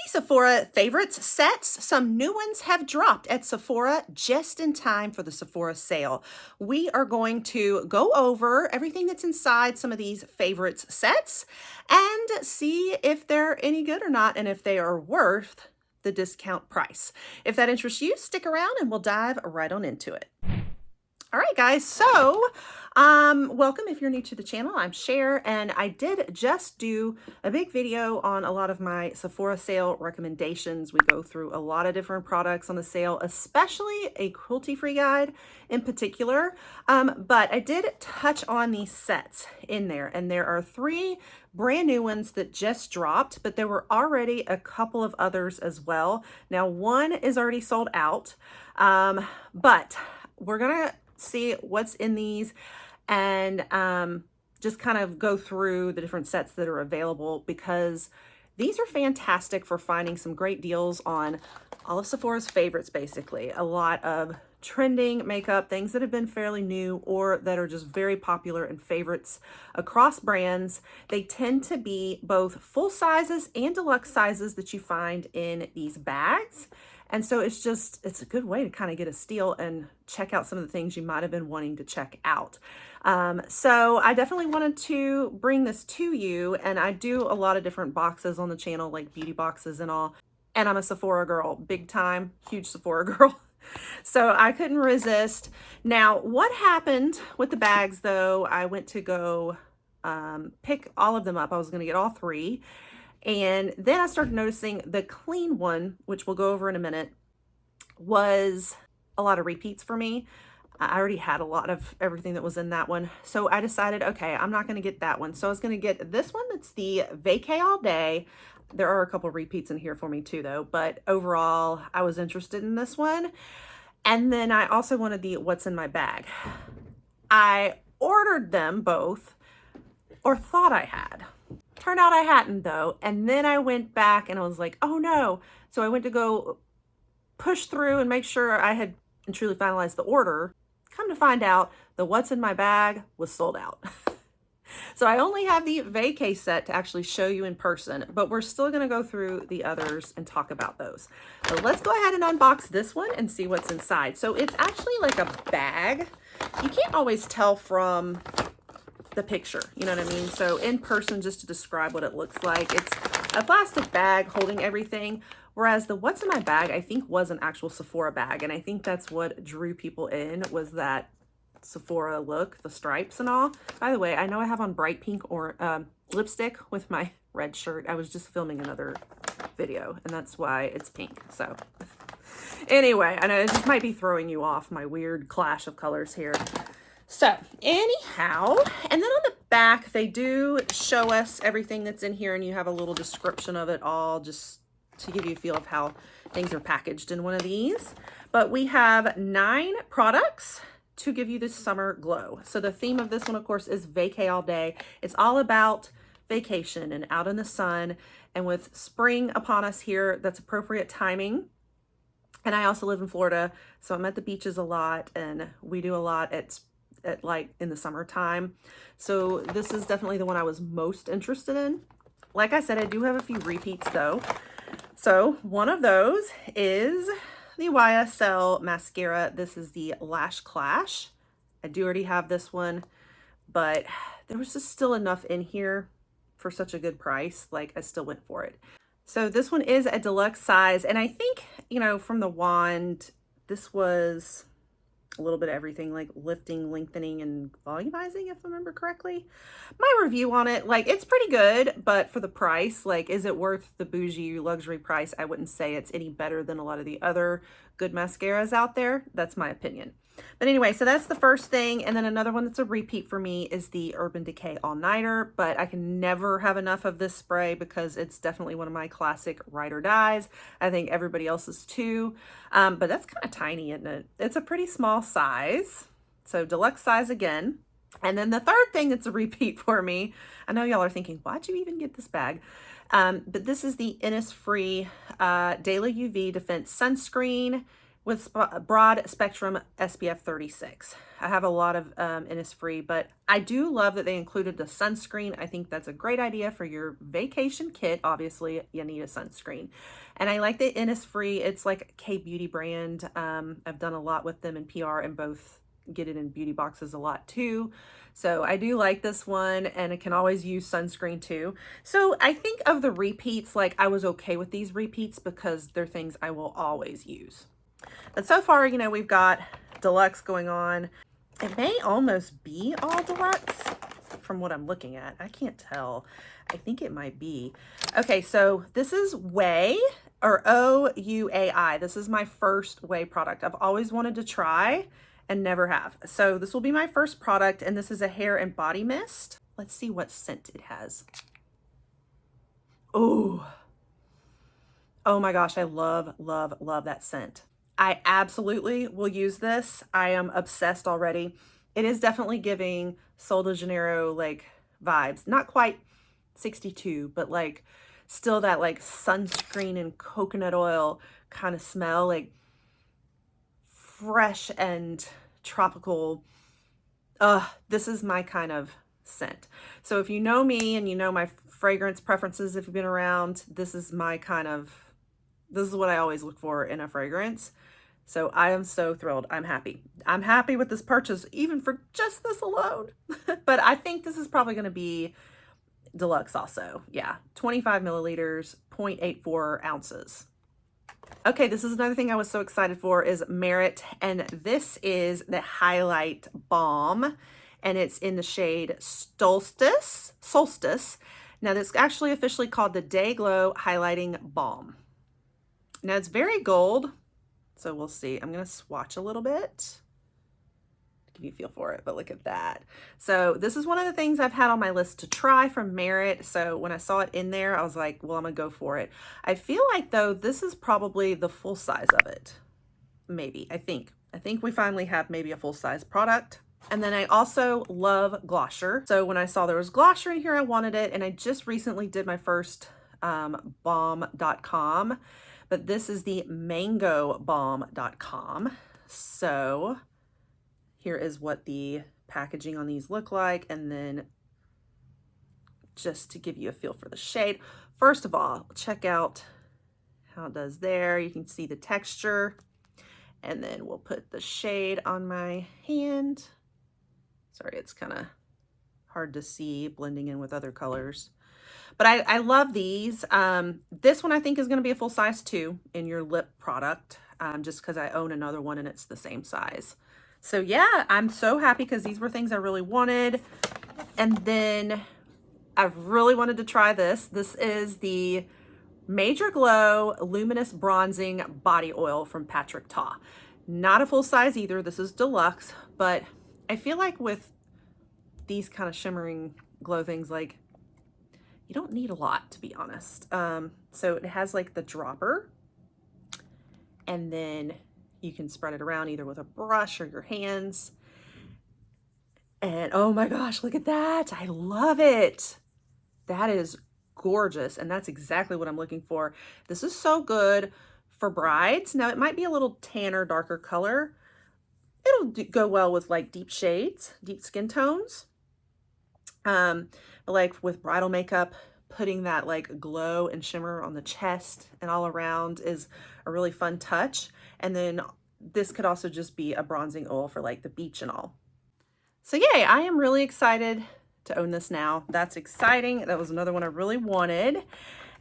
Sephora Favorites Sets. Some new ones have dropped at Sephora just in time for the Sephora sale. We are going to go over everything that's inside some of these Favorites sets and see if they're any good or not and if they are worth the discount price. If that interests you, stick around and we'll dive right on into it. All right, guys, so welcome if you're new to the channel. I'm Cher, and I did just do a big video on a lot of my Sephora sale recommendations. We go through a lot of different products on the sale, especially a cruelty-free guide in particular. But I did touch on these sets in there, and there are 3 brand new ones that just dropped, but there were already a couple of others as well. Now, one is already sold out, but we're gonna see what's in these and just kind of go through the different sets that are available, because these are fantastic for finding some great deals on all of Sephora's favorites, basically. A lot of trending makeup, things that have been fairly new or that are just very popular and favorites across brands. They tend to be both full sizes and deluxe sizes that you find in these bags. And so it's a good way to kind of get a steal and check out some of the things you might have been wanting to check out. So I definitely wanted to bring this to you, and I do a lot of different boxes on the channel, like beauty boxes and all. And I'm a Sephora girl, big time, huge Sephora girl. So I couldn't resist. Now, what happened with the bags though, I went to go pick all of them up. I was going to get all 3. And then I started noticing the clean one, which we'll go over in a minute, was a lot of repeats for me. I already had a lot of everything that was in that one. So I decided, okay, I'm not going to get that one. So I was going to get this one. That's the Vacay All Day. There are a couple of repeats in here for me too, though. But overall, I was interested in this one. And then I also wanted the What's in My Bag. I ordered them both, or thought I had. Turned out I hadn't though. And then I went back and I was like, oh no. So I went to go push through and make sure I had truly finalized the order. Come to find out, the What's in My Bag was sold out. So I only have the vacay set to actually show you in person, but we're still going to go through the others and talk about those. So let's go ahead and unbox this one and see what's inside. So it's actually like a bag. You can't always tell from the picture, you know what I mean? So in person, just to describe what it looks like, it's a plastic bag holding everything, whereas the What's in My Bag I think was an actual Sephora bag, and I think that's what drew people in, was that Sephora look, the stripes and all. By the way, I know I have on bright pink or lipstick with my red shirt. I was just filming another video and that's why it's pink. So anyway, I know this might be throwing you off, my weird clash of colors here. So anyhow, and then on the back, they do show us everything that's in here, and you have a little description of it all just to give you a feel of how things are packaged in one of these. But we have 9 products to give you this summer glow. So the theme of this one, of course, is Vacay All Day. It's all about vacation and out in the sun. And with spring upon us here, that's appropriate timing. And I also live in Florida, so I'm at the beaches a lot, and we do a lot at like in the summertime. So this is definitely the one I was most interested in. Like I said, I do have a few repeats though. So one of those is the YSL mascara. This is the Lash Clash. I do already have this one, but there was just still enough in here for such a good price. Like, I still went for it. So this one is a deluxe size, and I think, you know, from the wand, this was a little bit of everything, like lifting, lengthening, and volumizing, if I remember correctly. My review on it, like, it's pretty good, but for the price, like, is it worth the bougie luxury price? I wouldn't say it's any better than a lot of the other good mascaras out there. That's my opinion. But anyway, so that's the first thing. And then another one that's a repeat for me is the Urban Decay All Nighter, but I can never have enough of this spray because it's definitely one of my classic ride or dies. I think everybody else's too. But that's kind of tiny, isn't it? It's a pretty small size. So deluxe size again. And then the third thing that's a repeat for me, I know y'all are thinking, why'd you even get this bag? But this is the Innisfree Daily UV Defense Sunscreen. with broad spectrum SPF 36. I have a lot of Innisfree, but I do love that they included the sunscreen. I think that's a great idea for your vacation kit. Obviously, you need a sunscreen. And I like the Innisfree. It's like a K-beauty brand. I've done a lot with them in PR and both get it in beauty boxes a lot too. So I do like this one, and it can always use sunscreen too. So I think of the repeats, like I was okay with these repeats because they're things I will always use. But so far, you know, we've got deluxe going on. It may almost be all deluxe from what I'm looking at. I can't tell. I think it might be. Okay, so this is Ouai, or O-U-A-I. This is my first Ouai product. I've always wanted to try and never have. So this will be my first product, and this is a hair and body mist. Let's see what scent it has. Oh my gosh, I love, love, love that scent. I absolutely will use this. I am obsessed already. It is definitely giving Sol de Janeiro like vibes. Not quite 62, but like still that like sunscreen and coconut oil kind of smell, like fresh and tropical. This is my kind of scent. So if you know me and you know my fragrance preferences, if you've been around, this is my kind of, this is what I always look for in a fragrance. So I am so thrilled. I'm happy. I'm happy with this purchase, even for just this alone. But I think this is probably going to be deluxe also. Yeah, 25 milliliters, 0.84 ounces. Okay, this is another thing I was so excited for is Merit, and this is the Highlight Balm, and it's in the shade Solstice. Now, this is actually officially called the Day Glow Highlighting Balm. Now, it's very gold, so we'll see. I'm going to swatch a little bit to give you a feel for it, but look at that. So this is one of the things I've had on my list to try from Merit. So when I saw it in there, I was like, well, I'm going to go for it. I feel like, though, this is probably the full size of it. Maybe. I think we finally have maybe a full size product. And then I also love Glosser. So when I saw there was Glosser in here, I wanted it. And I just recently did my first balm.com. But this is the mangobalm.com. So here is what the packaging on these look like. And then just to give you a feel for the shade, first of all, check out how it does there. You can see the texture. And then we'll put the shade on my hand. Sorry, it's kind of hard to see blending in with other colors. But I love these. This one I think is going to be a full size too in your lip product, just because I own another one and it's the same size. So yeah, I'm so happy because these were things I really wanted. And then I've really wanted to try this. This is the Major Glow Luminous Bronzing Body Oil from Patrick Ta. Not a full size either. This is deluxe, but I feel like with these kind of shimmering glow things, like you don't need a lot, to be honest. So it has like the dropper, and then you can spread it around either with a brush or your hands. And oh my gosh, look at that. I love it. That is gorgeous. And that's exactly what I'm looking for. This is so good for brides. Now it might be a little tanner, darker color. It'll go well with like deep shades, deep skin tones. Like with bridal makeup, putting that like glow and shimmer on the chest and all around is a really fun touch. And then this could also just be a bronzing oil for like the beach and all. So yay, I am really excited to own this now. That's exciting. That was another one I really wanted.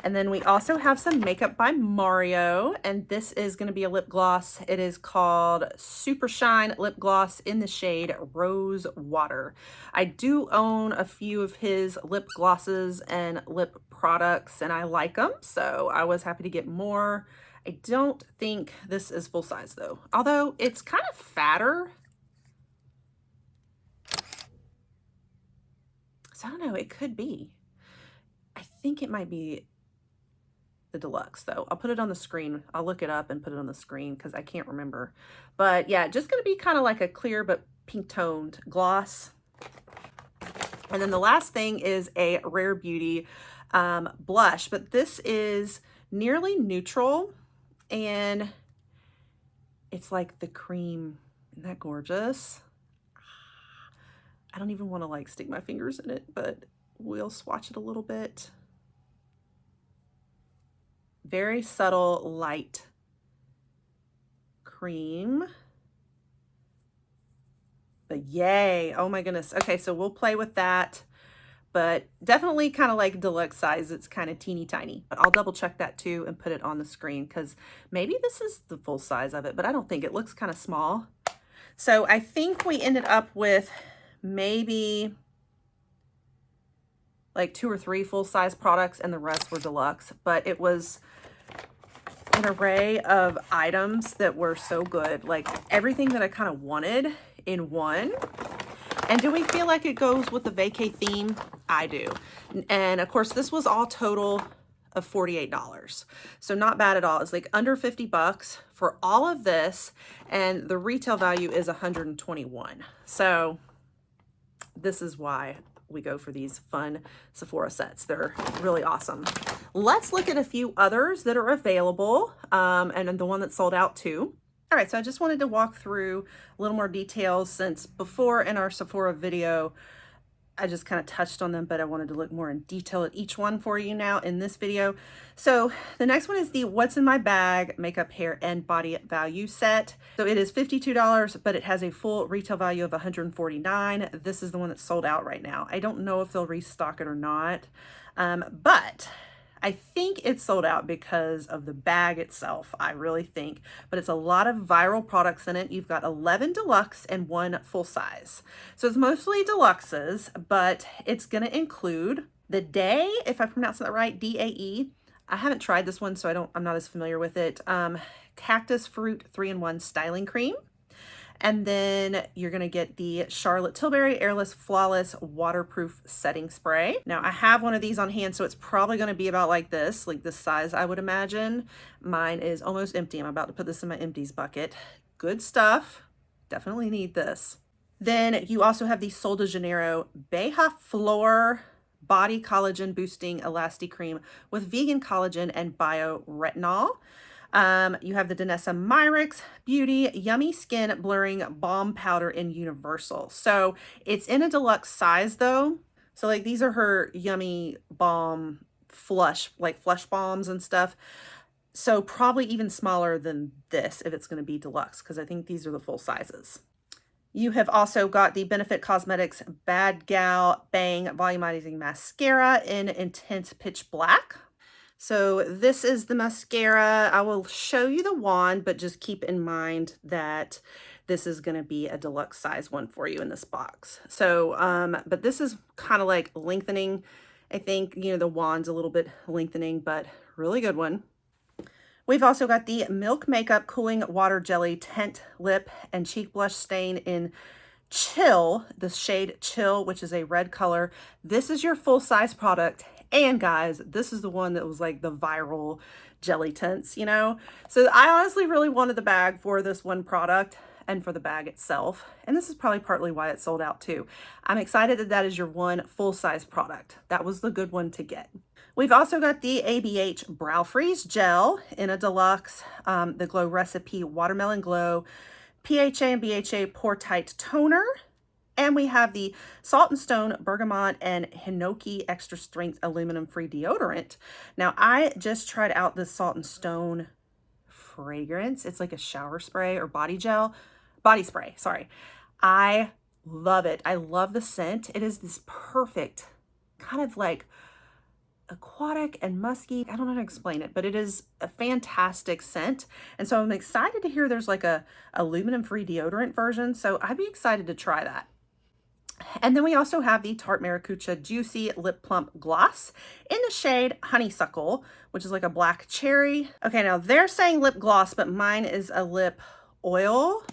And then we also have some makeup by Mario, and this is going to be a lip gloss. It is called Super Shine Lip Gloss in the shade Rose Water. I do own a few of his lip glosses and lip products, and I like them, so I was happy to get more. I don't think this is full size though, although it's kind of fatter. So I don't know, it could be. I think it might be the deluxe though. I'll put it on the screen. I'll look it up and put it on the screen because I can't remember. But yeah, just going to be kind of like a clear but pink toned gloss. And then the last thing is a Rare Beauty blush, but this is nearly neutral, and It's like the cream. Isn't that gorgeous? I don't even want to like stick my fingers in it, but we'll swatch it a little bit. Very subtle, light cream. But yay, oh my goodness. Okay, so we'll play with that, but definitely kind of like deluxe size. It's kind of teeny tiny, but I'll double check that too and put it on the screen because maybe this is the full size of it, but I don't think it looks kind of small. So I think we ended up with maybe like 2 or 3 full-size products and the rest were deluxe, but it was an array of items that were so good, like everything that I kind of wanted in one. And do we feel like it goes with the vacay theme? I do. And of course, this was all total of $48. So not bad at all. It's like under 50 bucks for all of this. And the retail value is 121. So this is why we go for these fun Sephora sets. They're really awesome. Let's look at a few others that are available and the one that sold out too. All right, so I just wanted to walk through a little more details since before in our Sephora video, I just kind of touched on them, but I wanted to look more in detail at each one for you now in this video. So the next one is the What's in My Bag Makeup, Hair, and Body Value Set. So it is $52, but it has a full retail value of $149. This is the one that's sold out right now. I don't know if they'll restock it or not, but I think it's sold out because of the bag itself, I really think. But it's a lot of viral products in it. You've got 11 deluxe and 1 full size. So it's mostly deluxes, but it's going to include the Day, if I pronounce that right, D-A-E. I haven't tried this one, so I'm not as familiar with it. Cactus Fruit 3-in-1 Styling Cream. And then you're going to get the Charlotte Tilbury Airless Flawless Waterproof Setting Spray. Now I have one of these on hand, so it's probably going to be about like this size, I would imagine. Mine is almost empty. I'm about to put this in my empties bucket. Good stuff. Definitely need this. Then you also have the Sol de Janeiro Beija Flor Body Collagen Boosting Elasti Cream with vegan collagen and bioretinol. You have the Danessa Myricks Beauty Yummy Skin Blurring Balm Powder in Universal. So it's in a deluxe size though. So like these are her Yummy Balm flush balms and stuff. So probably even smaller than this if it's going to be deluxe, because I think these are the full sizes. You have also got the Benefit Cosmetics Bad Gal Bang Volumizing Mascara in Intense Pitch Black. So this is the mascara. I will show you the wand, but just keep in mind that this is going to be a deluxe size one for you in this box. So, but this is kind of like lengthening. I think, you know, the wand's a little bit lengthening, but really good one. We've also got the Milk Makeup Cooling Water Jelly Tint Lip and Cheek Blush Stain in Chill, the shade Chill, which is a red color. This is your full size product. And guys, this is the one that was like the viral jelly tints, you know? So I honestly really wanted the bag for this one product and for the bag itself. And this is probably partly why it sold out too. I'm excited that that is your one full-size product. That was the good one to get. We've also got the ABH Brow Freeze Gel in a deluxe, the Glow Recipe Watermelon Glow PHA and BHA Pore Tight Toner. And we have the Salt and Stone Bergamot and Hinoki Extra Strength Aluminum Free Deodorant. Now, I just tried out this Salt and Stone fragrance. It's like a shower spray or body spray, sorry. I love it. I love the scent. It is this perfect kind of like aquatic and musky. I don't know how to explain it, but it is a fantastic scent. And so I'm excited to hear there's like a aluminum free deodorant version. So I'd be excited to try that. And then we also have the Tarte Maracuja Juicy Lip Plump Gloss in the shade Honeysuckle, which is like a black cherry. Okay, now they're saying lip gloss, but mine is a lip oil.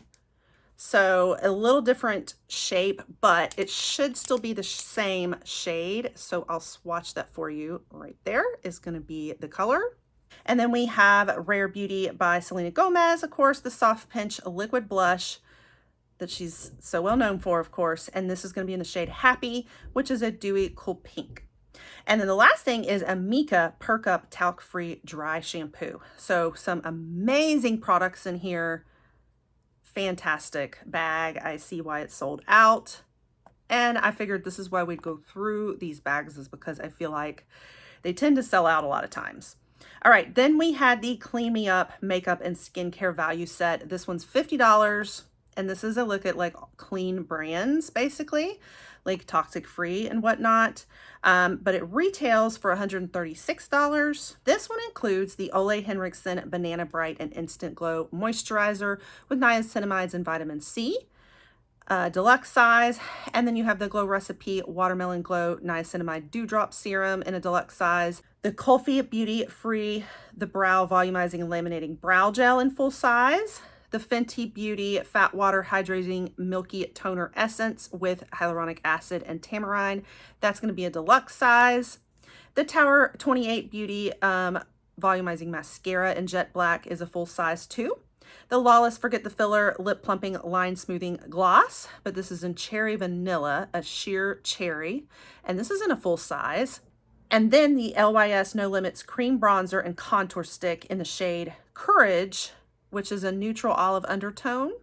So a little different shape, but it should still be the same shade. So I'll swatch that for you. Right there is going to be the color. And then we have Rare Beauty by Selena Gomez, of course, the Soft Pinch Liquid Blush that she's so well known for, of course. And this is going to be in the shade Happy, which is a dewy cool pink. And then the last thing is a Mika Perk Up Talc Free Dry Shampoo. So some amazing products in here. fantastic bag. I see why it's sold out. And I figured this is why we'd go through these bags, is because I feel like they tend to sell out a lot of times. All right, then we had the Clean Me Up makeup and skincare value set. This one's $50, and this is a look at like clean brands, basically, like toxic free and whatnot. But it retails for $136. This one includes the Ole Henriksen Banana Bright and Instant Glow Moisturizer with niacinamides and vitamin C. Deluxe size, and then you have the Glow Recipe Watermelon Glow Niacinamide Dewdrop Serum in a deluxe size, the Kulfi Beauty Free the Brow Volumizing and Laminating Brow Gel in full size, the Fenty Beauty Fat Water Hydrating Milky Toner Essence with hyaluronic acid and tamarind, that's going to be a deluxe size, the Tower 28 Beauty Volumizing Mascara in Jet Black is a full size too. The Lawless Forget the Filler Lip Plumping Line Smoothing Gloss, but this is in Cherry Vanilla, a sheer cherry, and this is in a full size. And then the LYS No Limits Cream Bronzer and Contour Stick in the shade Courage, which is a neutral olive undertone.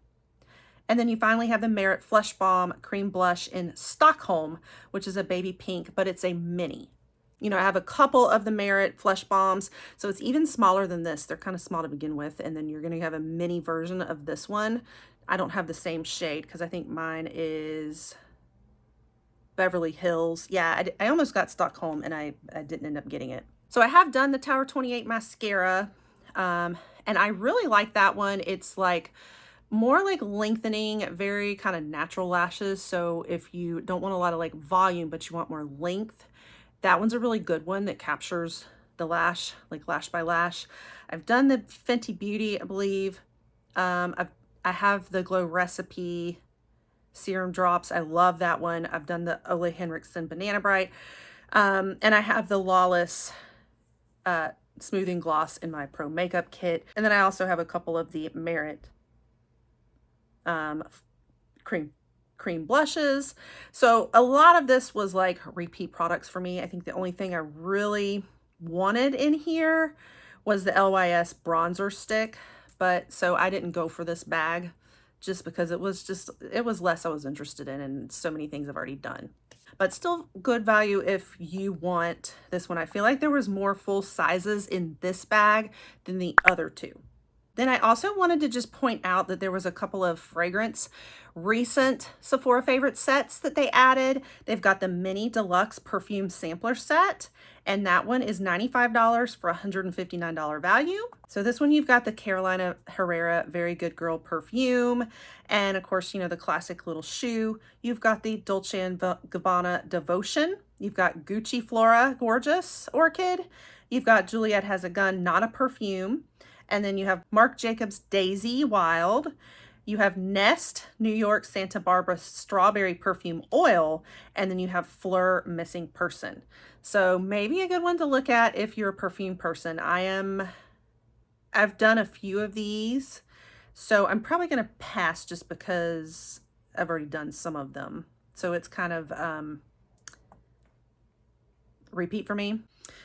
And then you finally have the Merit Flush Balm Cream Blush in Stockholm, which is a baby pink, but it's a mini. You know, I have a couple of the Merit Flush Balms, so it's even smaller than this. They're kind of small to begin with, and then you're going to have a mini version of this one. I don't have the same shade because I think mine is Beverly Hills. Yeah, I almost got Stockholm, and I didn't end up getting it. So I have done the Tower 28 mascara, and I really like that one. It's like more like lengthening, very kind of natural lashes. So if you don't want a lot of like volume, but you want more length, that one's a really good one that captures the lash, like lash by lash. I've done the Fenty Beauty, I believe. I have the Glow Recipe Serum Drops. I love that one. I've done the Ole Henriksen Banana Bright. And I have the Lawless Smoothing Gloss in my Pro Makeup Kit. And then I also have a couple of the Merit cream blushes. So a lot of this was like repeat products for me. I think the only thing I really wanted in here was the LYS bronzer stick, but so I didn't go for this bag just because it was less I was interested in, and so many things I've already done. But still good value if you want this one. I feel like there was more full sizes in this bag than the other two. Then I also wanted to just point out that there was a couple of recent Sephora Favorites sets that they added. They've got the mini deluxe perfume sampler set, and that one is $95 for $159 value. So this one, you've got the Carolina Herrera Very Good Girl perfume, and of course, you know, the classic little shoe. You've got the Dolce & Gabbana Devotion. You've got Gucci Flora Gorgeous Orchid. You've got Juliet Has a Gun, not a perfume. And then you have Marc Jacobs Daisy Wild. You have Nest New York Santa Barbara Strawberry Perfume Oil. And then you have Fleur Missing Person. So maybe a good one to look at if you're a perfume person. I've done a few of these, so I'm probably going to pass just because I've already done some of them. So it's kind of repeat for me.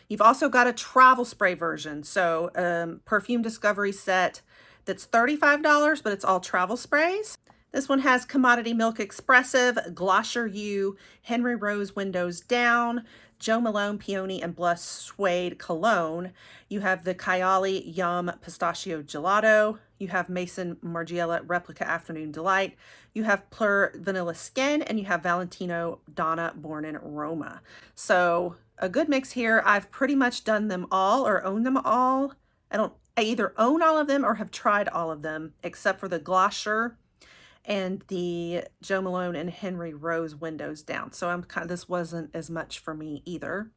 You've also got a travel spray version. So perfume discovery set that's $35, but it's all travel sprays. This one has Commodity Milk Expressive, Glosser U, Henry Rose Windows Down, Jo Malone Peony and Blush Suede Cologne. You have the Kayali Yum Pistachio Gelato. You have Mason Margiela Replica Afternoon Delight. You have Plur Vanilla Skin, and you have Valentino Donna Born in Roma. So a good mix here. I've pretty much done them all or own them all. I either own all of them or have tried all of them, except for the Glosser and the Jo Malone and Henry Rose Windows Down. So this wasn't as much for me either.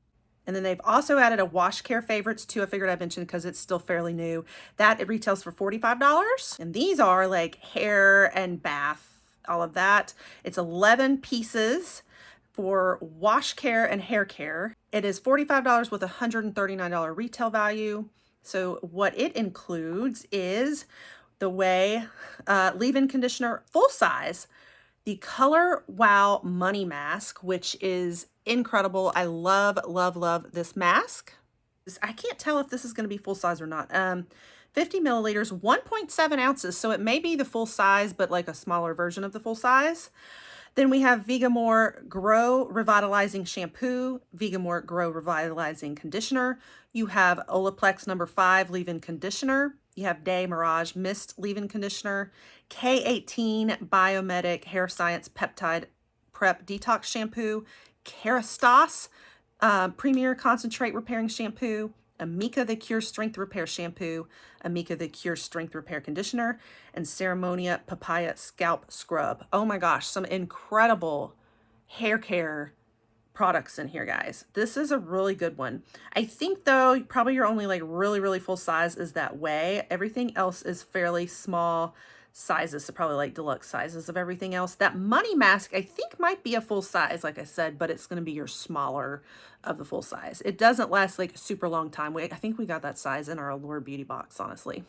And then they've also added a Wash Care Favorites too. I figured I'd mention because it's still fairly new. It retails for $45. And these are like hair and bath, all of that. It's 11 pieces for wash care and hair care. It is $45 with $139 retail value. So what it includes is the Way leave-in conditioner full size, the Color Wow Money Mask, which is incredible. I love, love, love this mask. I can't tell if this is going to be full size or not. 50 milliliters, 1.7 ounces. So it may be the full size, but like a smaller version of the full size. Then we have Vegamore Grow Revitalizing Shampoo, Vegamore Grow Revitalizing Conditioner. You have Olaplex number 5 Leave-In Conditioner. You have Day Mirage Mist Leave-In Conditioner, K18 Biomedic Hair Science Peptide Prep Detox Shampoo, Kerastase Premier Concentrate Repairing Shampoo, Amika the Cure Strength Repair Shampoo, Amika the Cure Strength Repair Conditioner, and Ceremonia Papaya Scalp Scrub. Oh my gosh, some incredible hair care products in here, guys. This is a really good one. I think though, probably your only like really full size is that way. Everything else is fairly small sizes, so probably like deluxe sizes of everything else. That money mask I think might be a full size, like I said, but it's going to be your smaller of the full size. It doesn't last like a super long time. I think we got that size in our Allure beauty box, honestly.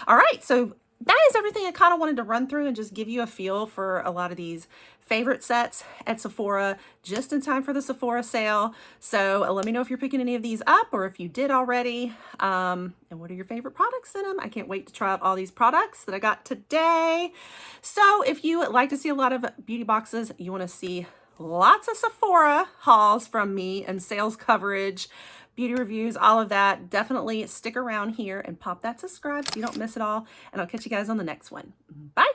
All right, so that is everything I kind of wanted to run through and just give you a feel for a lot of these favorite sets at Sephora just in time for the Sephora sale. So let me know if you're picking any of these up or if you did already. And what are your favorite products in them? I can't wait to try out all these products that I got today. So if you like to see a lot of beauty boxes, you want to see lots of Sephora hauls from me and sales coverage, beauty reviews, all of that, definitely stick around here and pop that subscribe so you don't miss it all. And I'll catch you guys on the next one. Bye.